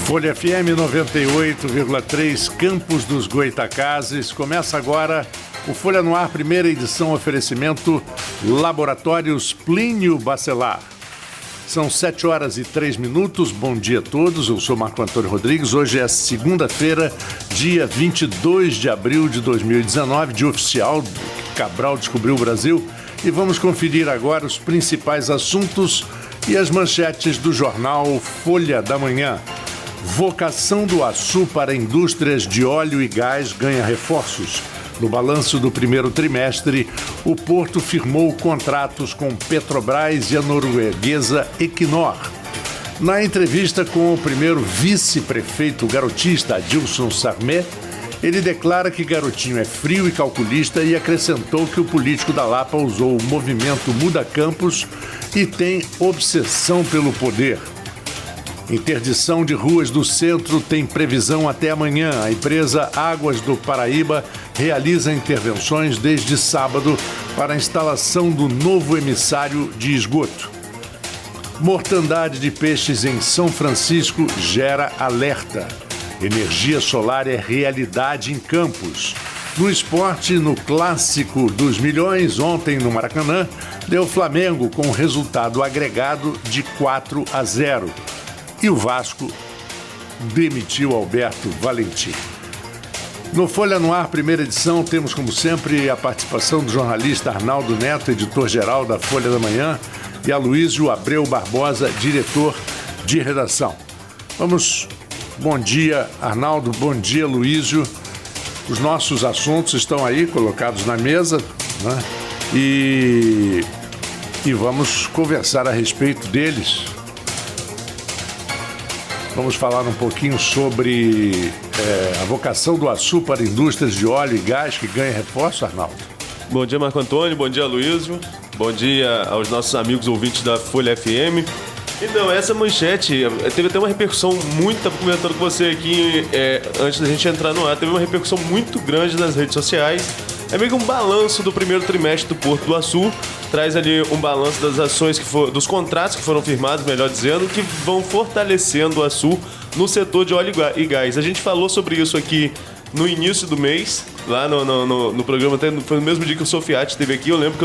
Folha FM 98,3, Campos dos Goytacazes. Começa agora o Folha no Ar, primeira edição, oferecimento Laboratórios Plínio Bacelar. São 7h03. Bom dia a todos, eu sou Marco Antônio Rodrigues. Hoje é segunda-feira, dia 22 de abril de 2019, dia oficial que Cabral descobriu o Brasil. E vamos conferir agora os principais assuntos e as manchetes do jornal Folha da Manhã. Vocação do Açu para indústrias de óleo e gás ganha reforços. No balanço do primeiro trimestre, o Porto firmou contratos com Petrobras e a norueguesa Equinor. Na entrevista com o primeiro vice-prefeito garotista, Adilson Sarmet, ele declara que Garotinho é frio e calculista e acrescentou que o político da Lapa usou o movimento Muda Campos e tem obsessão pelo poder. Interdição de ruas do centro tem previsão até amanhã. A empresa Águas do Paraíba realiza intervenções desde sábado para a instalação do novo emissário de esgoto. Mortandade de peixes em São Francisco gera alerta. Energia solar é realidade em Campos. No esporte, no Clássico dos Milhões, ontem no Maracanã, deu Flamengo com resultado agregado de 4-0. E o Vasco demitiu Alberto Valentim. No Folha no Ar, primeira edição, temos como sempre a participação do jornalista Arnaldo Neto, editor-geral da Folha da Manhã, e Aloísio Abreu Barbosa, diretor de redação. Bom dia, Arnaldo, bom dia, Aloísio. Os nossos assuntos estão aí colocados na mesa, né? E vamos conversar a respeito deles. Vamos falar um pouquinho sobre a vocação do Açu para indústrias de óleo e gás que ganha reforço, Arnaldo. Bom dia, Marco Antônio. Bom dia, Aloísio. Bom dia aos nossos amigos ouvintes da Folha FM. Então, essa manchete teve até uma repercussão muito... Estava comentando com você aqui, antes da gente entrar no ar, teve uma repercussão muito grande nas redes sociais. É meio que um balanço do primeiro trimestre do Porto do Açu. Traz ali um balanço das ações, dos contratos que foram firmados, melhor dizendo, que vão fortalecendo o Açu no setor de óleo e gás. A gente falou sobre isso aqui no início do mês, lá no programa, até foi no mesmo dia que o Sofiati esteve aqui. Eu lembro que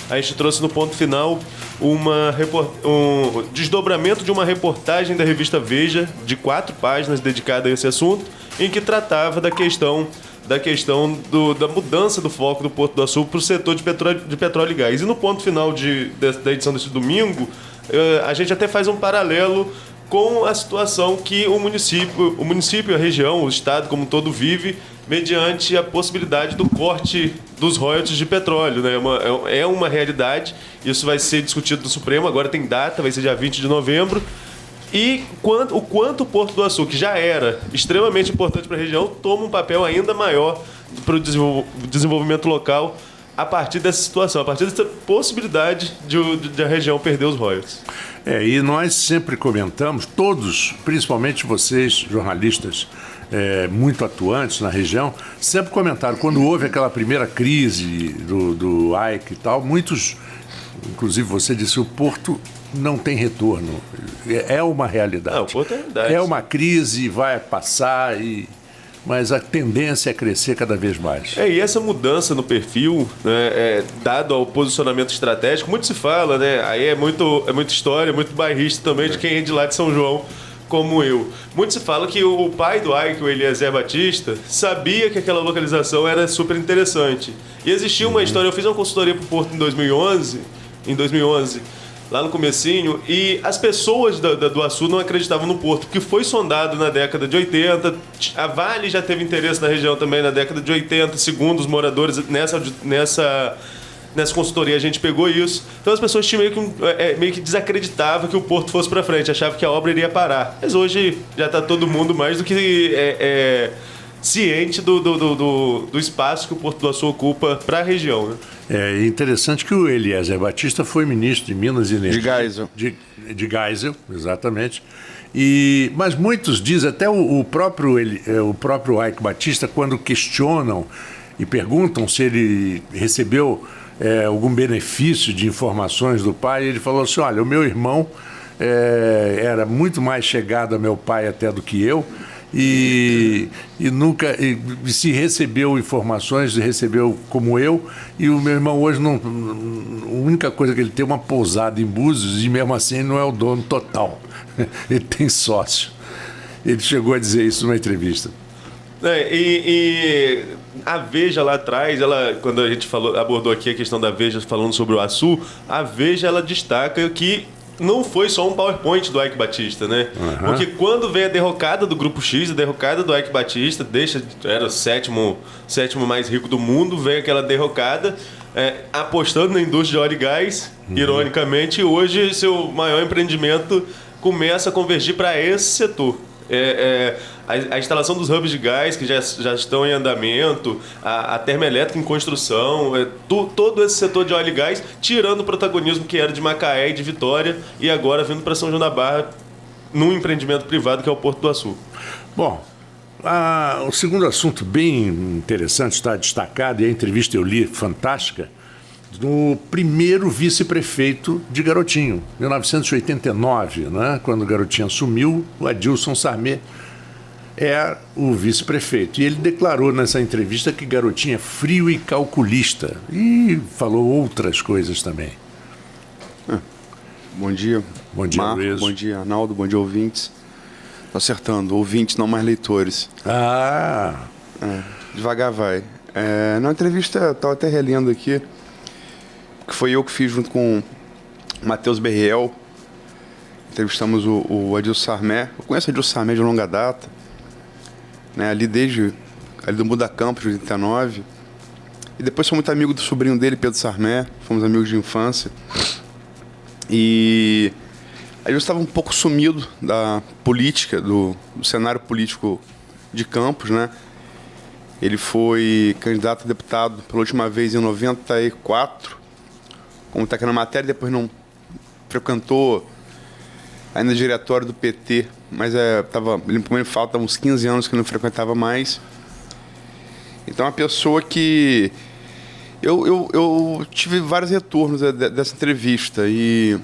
a gente trouxe no ponto final um desdobramento de uma reportagem da revista Veja, de 4 páginas dedicada a esse assunto, em que tratava da questão da mudança do foco do Porto do Açu para o setor de petróleo e gás. E no ponto final da edição desse domingo, a gente até faz um paralelo com a situação que o município, a região, o estado como um todo vive, mediante a possibilidade do corte dos royalties de petróleo, né? É uma realidade, isso vai ser discutido no Supremo, agora tem data, vai ser dia 20 de novembro. E o quanto o Porto do Açu, que já era extremamente importante para a região, toma um papel ainda maior para o desenvolvimento local a partir dessa situação, a partir dessa possibilidade de a região perder os royalties. E nós sempre comentamos, todos, principalmente vocês, jornalistas muito atuantes na região, sempre comentaram, quando houve aquela primeira crise do AIC e tal, muitos, inclusive você disse, o Porto não tem retorno. É uma realidade. Não, o Porto é realidade. É uma crise, vai passar, mas a tendência é crescer cada vez mais. E essa mudança no perfil, né, dado ao posicionamento estratégico, muito se fala, né? Aí é muita história, muito bairrista também de quem é de lá de São João, como eu. Muito se fala que o pai do AIC, o Eliezer Batista, sabia que aquela localização era super interessante. E existia uma história, eu fiz uma consultoria para o Porto em 2011, lá no comecinho, e as pessoas do Açu não acreditavam no Porto, porque foi sondado na década de 80, a Vale já teve interesse na região também na década de 80, segundo os moradores, nessa consultoria a gente pegou isso. Então as pessoas tinham meio que desacreditavam que o Porto fosse para frente, achavam que a obra iria parar. Mas hoje já está todo mundo mais do que ciente do espaço que o Porto do Açu ocupa para a região, né? É interessante que o Eliezer Batista foi ministro de Minas e Energia. De Geisel. De Geisel, exatamente. Mas muitos dizem, até o próprio AIC Batista, quando questionam e perguntam se ele recebeu algum benefício de informações do pai. Ele falou assim, olha, o meu irmão era muito mais chegado a meu pai até do que eu, e nunca se recebeu informações, recebeu como eu, e o meu irmão hoje não, a única coisa que ele tem é uma pousada em Búzios, e mesmo assim ele não é o dono total, ele tem sócio. Ele chegou a dizer isso numa entrevista. E a Veja lá atrás, quando a gente abordou aqui a questão da Veja falando sobre o Açu, a Veja ela destaca que não foi só um PowerPoint do Eike Batista, né? Uhum. Porque quando veio a derrocada do Grupo X, a derrocada do Eike Batista, era o sétimo mais rico do mundo, veio aquela derrocada, apostando na indústria de óleo e gás, ironicamente, e hoje seu maior empreendimento começa a convergir para esse setor. A instalação dos hubs de gás que já estão em andamento, a termoelétrica em construção, todo esse setor de óleo e gás, tirando o protagonismo que era de Macaé e de Vitória, e agora vindo para São João da Barra, num empreendimento privado que é o Porto do Açu. Bom, o segundo assunto bem interessante, está destacado, e a entrevista eu li, fantástica, do primeiro vice-prefeito de Garotinho, 1989, né? Quando o Garotinho assumiu, o Adilson Sarmé é o vice-prefeito. E ele declarou nessa entrevista que Garotinho é frio e calculista. E falou outras coisas também. Bom dia. Bom dia, Marco. Luiz. Bom dia, Arnaldo. Bom dia, ouvintes. Tô acertando, ouvintes, não mais leitores. Devagar vai. Na entrevista, estava até relendo aqui, que foi eu que fiz junto com o Matheus Berriel. Entrevistamos o Adilson Sarmé. Eu conheço o Adilson Sarmé de longa data, né? Ali do Muda Campos, de 89. E depois sou muito amigo do sobrinho dele, Pedro Sarmé. Fomos amigos de infância. E Adilson estava um pouco sumido da política, do cenário político de Campos, né? Ele foi candidato a deputado pela última vez em 94, como está aqui na matéria, depois não frequentou ainda o diretório do PT, mas ele falta uns 15 anos que não frequentava mais. Então, é uma pessoa que eu tive vários retornos dessa entrevista, e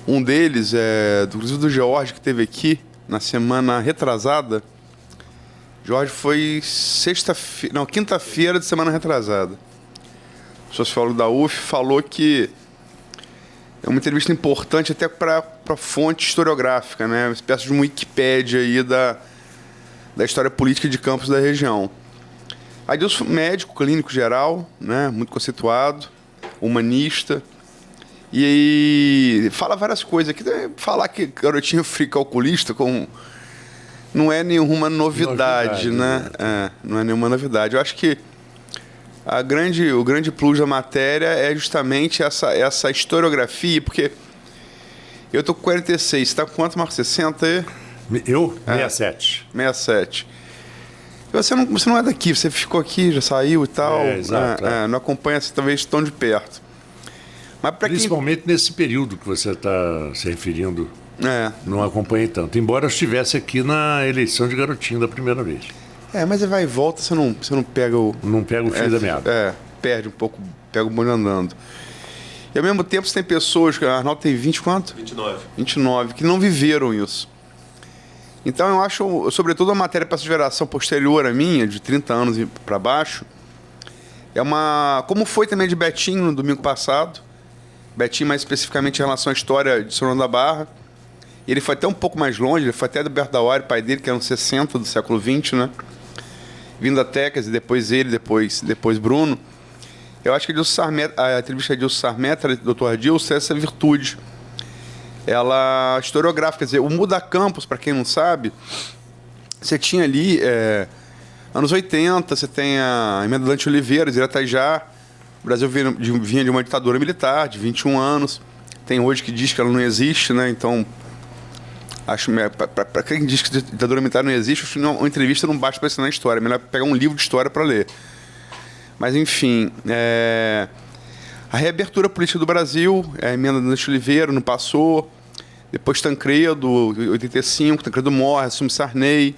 um deles inclusive do Jorge, que esteve aqui na semana retrasada. Jorge foi quinta-feira de semana retrasada. O sociólogo da UF falou que é uma entrevista importante até para fonte historiográfica, né? Uma espécie de uma Wikipédia aí da história política de Campos da região. Adilson, médico, clínico geral, né? Muito conceituado, humanista, e fala várias coisas aqui. Falar que Garotinho frio calculista não é nenhuma novidade, né? Não é nenhuma novidade. Eu acho que o grande plus da matéria é justamente essa historiografia, porque eu tô com 46, você tá com quanto, Marcos? 60 aí? Eu? 67. 67. Você não é daqui, você ficou aqui, já saiu e tal. Exato. Não acompanha talvez tão de perto. Mas principalmente nesse período que você está se referindo, não acompanhei tanto. Embora eu estivesse aqui na eleição de Garotinho da primeira vez. Mas vai e volta, você não pega o... Não pega o fio da meada. Perde um pouco, pega o bonde andando. E ao mesmo tempo você tem pessoas, a Arnaldo tem 20 quanto? 29, que não viveram isso. Então eu acho, sobretudo a matéria para essa geração posterior à minha, de 30 anos para baixo, como foi também de Betinho no domingo passado, Betinho mais especificamente em relação à história de São João da Barra. Ele foi até um pouco mais longe, ele foi até do Bertauari, pai dele, que era nos 60 do século XX, né? Vindo até, quer dizer, depois ele, depois Bruno. Eu acho que a entrevista de Adilson Sarmé, doutor Adilson, tem essa virtude. Ela historiográfica, quer dizer, o Muda Campos, para quem não sabe, você tinha ali, anos 80, você tem a emenda Dante Oliveira, de Iratajá. O Brasil vinha de uma ditadura militar, de 21 anos. Tem hoje que diz que ela não existe, né? Então, acho para quem diz que a ditadura militar não existe, acho que uma entrevista não basta para ensinar a história. É melhor pegar um livro de história para ler. Mas, enfim, a reabertura política do Brasil, a emenda Dante Oliveira não passou. Depois Tancredo, 85, Tancredo morre, assume Sarney.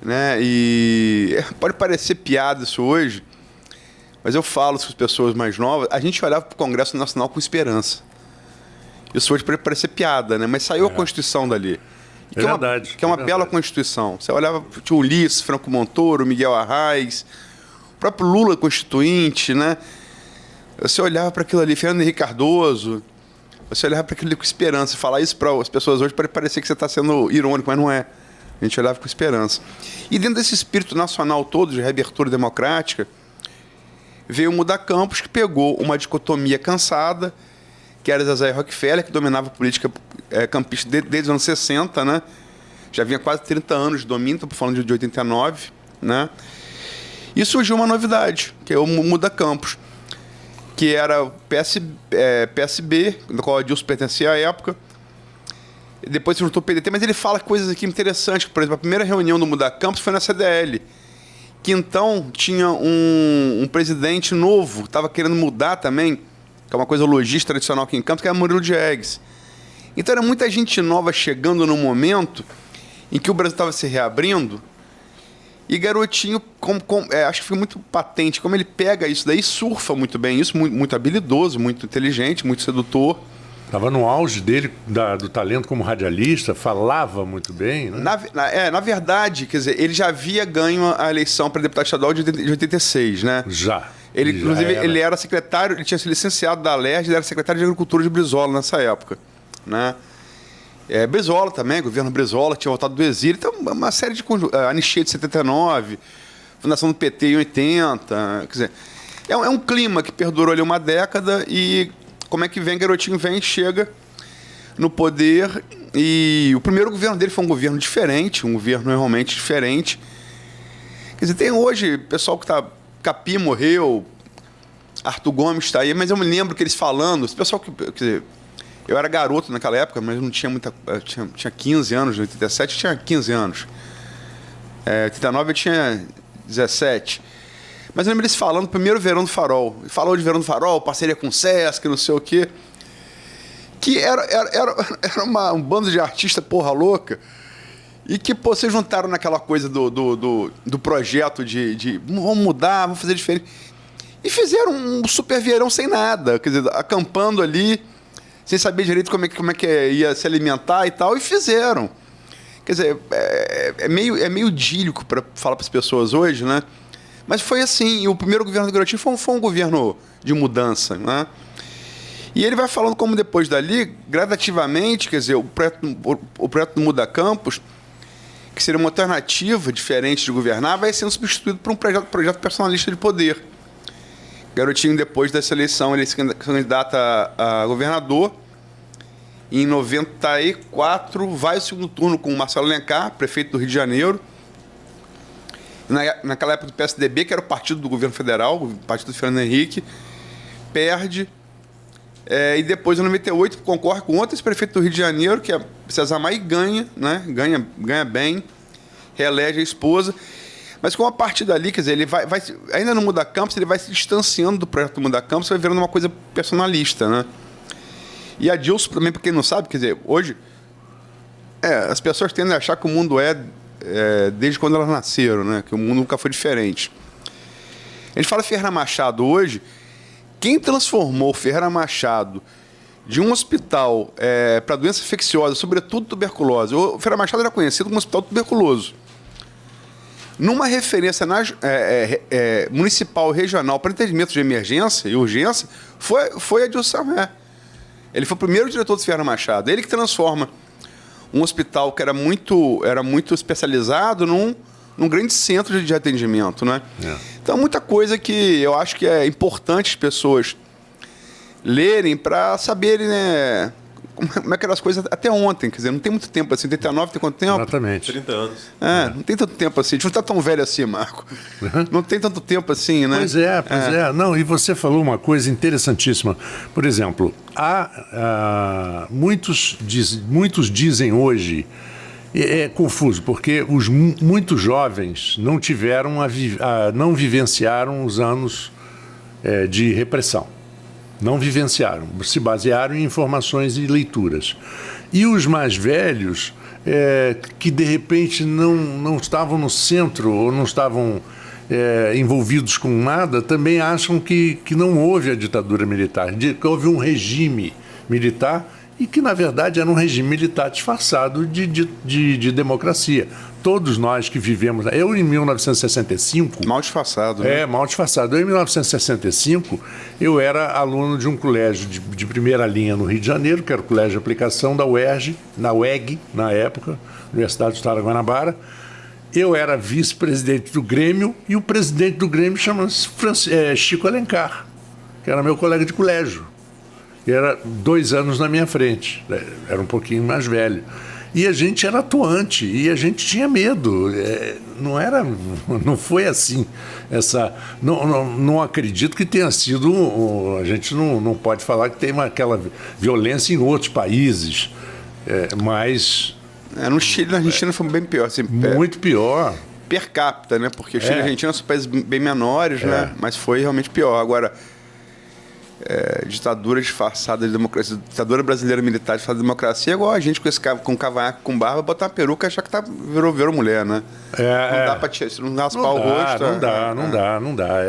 Né? E pode parecer piada isso hoje, mas eu falo com as pessoas mais novas, a gente olhava para o Congresso Nacional com esperança. Isso hoje pode parecer piada, né? Mas saiu a Constituição dali. É verdade. Que é uma bela Constituição. Você olhava, tinha o Ulisses, Franco Montoro, Miguel Arraes, o próprio Lula constituinte, né? Você olhava para aquilo ali, Fernando Henrique Cardoso, você olhava para aquilo ali com esperança. Falar isso para as pessoas hoje pode parecer que você está sendo irônico, mas não é. A gente olhava com esperança. E dentro desse espírito nacional todo de reabertura democrática, veio o Muda Campos, que pegou uma dicotomia cansada, que era Zezé Rockefeller, que dominava a política campista desde os anos 60, né? Já vinha quase 30 anos de domínio, estou falando de 89, né? E surgiu uma novidade, que é o Muda Campos, que era o PSB, do qual o Adilson pertencia à época. Depois se juntou o PDT, mas ele fala coisas aqui interessantes. Por exemplo, a primeira reunião do Muda Campos foi na CDL, que então tinha um presidente novo, que estava querendo mudar também, que é uma coisa logística tradicional aqui em Campos, que era Murilo Diegues. Então era muita gente nova chegando no momento em que o Brasil estava se reabrindo, e Garotinho, acho que foi muito patente, como ele pega isso daí, surfa muito bem isso, muito habilidoso, muito inteligente, muito sedutor. Estava no auge dele, do talento como radialista, falava muito bem, né? Na verdade, quer dizer, ele já havia ganho a eleição para deputado estadual de 86, né? Já. Inclusive, ele era secretário, ele tinha sido licenciado da Alerj, ele era secretário de Agricultura de Brizola nessa época, né? Brizola também, governo Brizola, tinha voltado do exílio, então uma série de anistia de 79, fundação do PT em 80, quer dizer, é um clima que perdurou ali uma década e como é que vem, Garotinho chega no poder e o primeiro governo dele foi um governo diferente, um governo realmente diferente. Quer dizer, tem hoje pessoal que está... Capi morreu, Arthur Gomes está aí, mas eu me lembro que eles falando, esse pessoal que... Quer dizer, eu era garoto naquela época, mas não tinha muita... Tinha 15 anos, em 87 eu tinha 15 anos. Em 89 eu tinha 17. Mas eu lembro eles falando do primeiro Verão do Farol. Falou de Verão do Farol, parceria com o Sesc, não sei o quê. Que era um bando de artistas porra louca. E que, vocês juntaram naquela coisa do projeto de vamos mudar, vamos fazer diferente. E fizeram um super verão sem nada. Quer dizer, acampando ali, sem saber direito como é que ia se alimentar e tal. E fizeram. Quer dizer, é meio idílico para falar para as pessoas hoje, né? Mas foi assim, e o primeiro governo do Garotinho foi um governo de mudança, né? E ele vai falando como depois dali, gradativamente, quer dizer, o projeto do Muda Campos, que seria uma alternativa diferente de governar, vai sendo substituído por um projeto personalista de poder. Garotinho, depois dessa eleição, ele se candidata a governador. E em 94, vai ao segundo turno com o Marcelo Alencar, prefeito do Rio de Janeiro. Naquela época do PSDB, que era o partido do governo federal, o partido do Fernando Henrique, perde. E depois, em 98, concorre com outro ex-prefeito do Rio de Janeiro, que é César Maia, e ganha, né? Ganha bem, reelege a esposa. Mas com a partir dali, quer dizer, ele vai ainda no Muda Campos, ele vai se distanciando do projeto do Muda Campos, vai virando uma coisa personalista, né? E a Dilson, também, para quem não sabe, quer dizer, hoje, as pessoas tendem a achar que o mundo desde quando elas nasceram, né? Que o mundo nunca foi diferente. A gente fala Ferreira Machado hoje, quem transformou Ferreira Machado de um hospital para doença infecciosa, sobretudo tuberculose, o Ferreira Machado era conhecido como hospital tuberculoso, numa referência municipal, regional, para atendimento de emergência e urgência, foi Adilson Samé. Ele foi o primeiro diretor do Ferreira Machado. Ele que transforma um hospital que era muito especializado num grande centro de atendimento, né? Então, muita coisa que eu acho que é importante as pessoas lerem para saberem, né, como é que eram as coisas até ontem. Quer dizer, não tem muito tempo assim. 89 tem quanto tempo? Exatamente. 30 anos. Não tem tanto tempo assim. A gente não está tão velho assim, Marco. Não tem tanto tempo assim, né? Pois é. Não, e você falou uma coisa interessantíssima. Por exemplo, muitos dizem hoje, é confuso, porque muitos jovens não não vivenciaram os anos de repressão. Não vivenciaram, se basearam em informações e leituras. E os mais velhos, que de repente não estavam no centro ou não estavam envolvidos com nada também acham que não houve a ditadura militar, que houve um regime militar e que, na verdade, era um regime militar disfarçado de democracia. Todos nós que vivemos... Eu, em 1965... Mal disfarçado, né? Mal disfarçado. Eu, em 1965, eu era aluno de um colégio de primeira linha no Rio de Janeiro, que era o Colégio de Aplicação da UERJ, na UEG, na época, Universidade do Estado da Guanabara. Eu era vice-presidente do Grêmio e o presidente do Grêmio chama-se Chico Alencar, que era meu colega de colégio. Era 2 anos na minha frente, era um pouquinho mais velho. E a gente era atuante, e a gente tinha medo. Não foi assim. Não acredito que tenha sido... A gente não pode falar que tem aquela violência em outros países, mas... No Chile e na Argentina foi bem pior. Assim, muito pior. Per capita, né? Porque o Chile e a Argentina são países bem menores, né? Mas foi realmente pior. Agora... ditadura disfarçada de democracia, ditadura brasileira militar disfarçada de democracia, é igual a gente com cavanhaque, com barba, botar uma peruca e achar que virou mulher, né? Não dá pra se não raspar o rosto. Não dá.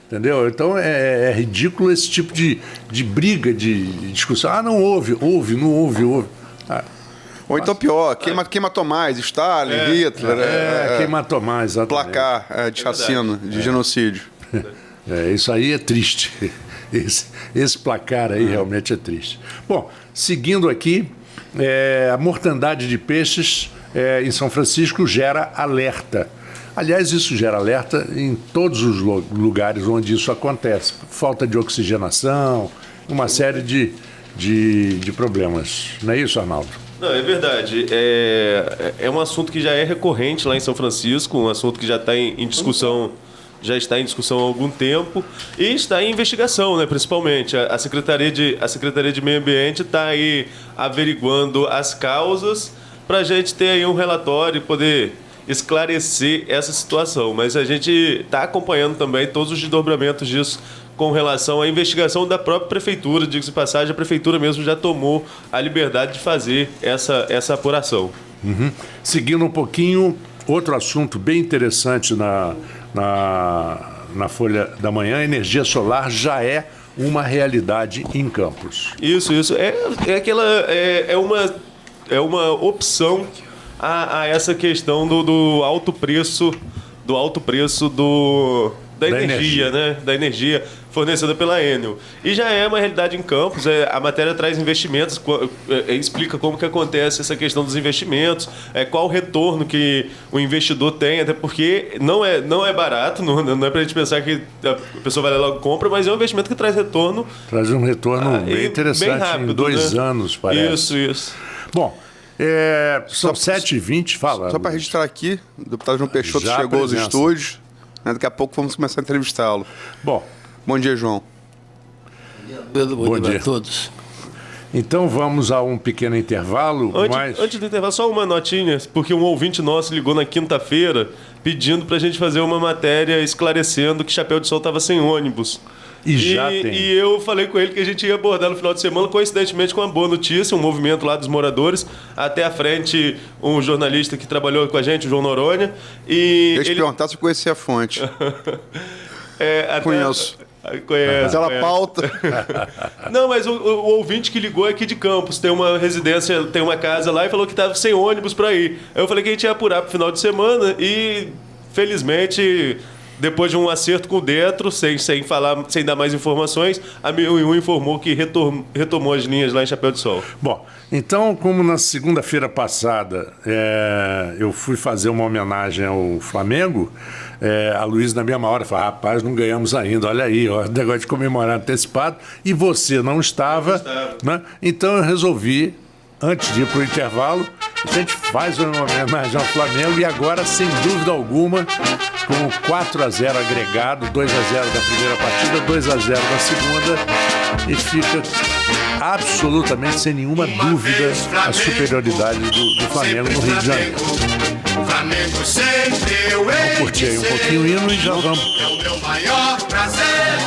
Entendeu? Então é ridículo esse tipo de briga, de discussão. Não houve. Ou então pior, quem matou mais? Stalin, Hitler. Quem matou mais, exatamente. Placar de chacina, de genocídio. Isso aí é triste. Esse placar aí realmente é triste. Bom, seguindo aqui, a mortandade de peixes em São Francisco gera alerta. Aliás, isso gera alerta em todos os lugares onde isso acontece. Falta de oxigenação, uma série de problemas. Não é isso, Arnaldo? Não, é verdade. É um assunto que já é recorrente lá em São Francisco, um assunto que já está em discussão... Já está em discussão há algum tempo e está em investigação, né, principalmente. A Secretaria de Meio Ambiente está aí averiguando as causas para a gente ter aí um relatório e poder esclarecer essa situação. Mas a gente está acompanhando também todos os desdobramentos disso com relação à investigação da própria Prefeitura. Diga-se de passagem, a Prefeitura mesmo já tomou a liberdade de fazer essa apuração. Uhum. Seguindo um pouquinho, outro assunto bem interessante na Folha da Manhã, energia solar já é uma realidade em Campos. Isso. É uma opção a essa questão do alto preço da energia, né? Da energia fornecida pela Enel. E já é uma realidade em Campos. A matéria traz investimentos, explica como que acontece essa questão dos investimentos, qual o retorno que o investidor tem, até porque não é barato, não é para a gente pensar que a pessoa vai lá e logo compra, mas é um investimento que traz retorno. Traz um retorno bem interessante, bem rápido, em 2 anos, parece. Isso. Bom, são 7h20, fala. Só para registrar aqui, o deputado João Peixoto chegou aos estúdios. Daqui a pouco vamos começar a entrevistá-lo. Bom dia, João. Bom dia a todos. Então vamos a um pequeno intervalo. Antes do intervalo, só uma notinha, porque um ouvinte nosso ligou na quinta-feira pedindo para a gente fazer uma matéria esclarecendo que Chapéu de Sol estava sem ônibus. E eu falei com ele que a gente ia abordar no final de semana, coincidentemente com uma boa notícia, um movimento lá dos moradores, até à frente um jornalista que trabalhou com a gente, o João Noronha. Deixa eu te perguntar se eu conhecia a fonte. Conheço. Aquela pauta. Não, mas o ouvinte que ligou é aqui de Campos, tem uma residência, tem uma casa lá e falou que estava sem ônibus para ir. Eu falei que a gente ia apurar para o final de semana e, felizmente... Depois de um acerto com o Detro, sem dar mais informações, a 1001 informou que retomou as linhas lá em Chapéu de Sol. Bom, então, como na segunda-feira passada eu fui fazer uma homenagem ao Flamengo, a Luísa, na mesma hora, falou: rapaz, não ganhamos ainda, olha aí, o negócio de comemorar antecipado, e você não estava. Né? Então eu resolvi, antes de ir para o intervalo, a gente faz uma homenagem ao Flamengo e agora, sem dúvida alguma, com 4-0 agregado, 2-0 da primeira partida, 2-0 da segunda, e fica absolutamente sem nenhuma dúvida a superioridade do Flamengo no Rio de Janeiro. Vamos curtir aí um pouquinho o hino e já vamos. É o meu maior prazer,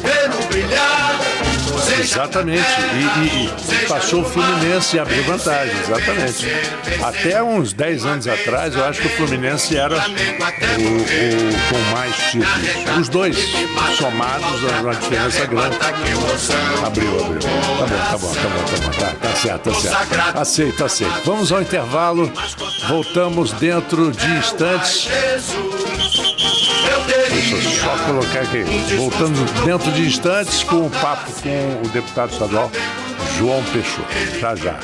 vê-lo brilhar, você Exatamente. E passou o Fluminense e abriu vantagem, exatamente. Até uns 10 anos atrás, eu acho que o Fluminense era o com mais títulos. Os dois somados, uma diferença grande. Abriu. Tá bom. Tá certo. Aceito. Vamos ao intervalo. Voltamos dentro de instantes. Deixa eu só colocar aqui. Voltando dentro de instantes com o papo com o deputado estadual João Peixoto. Já.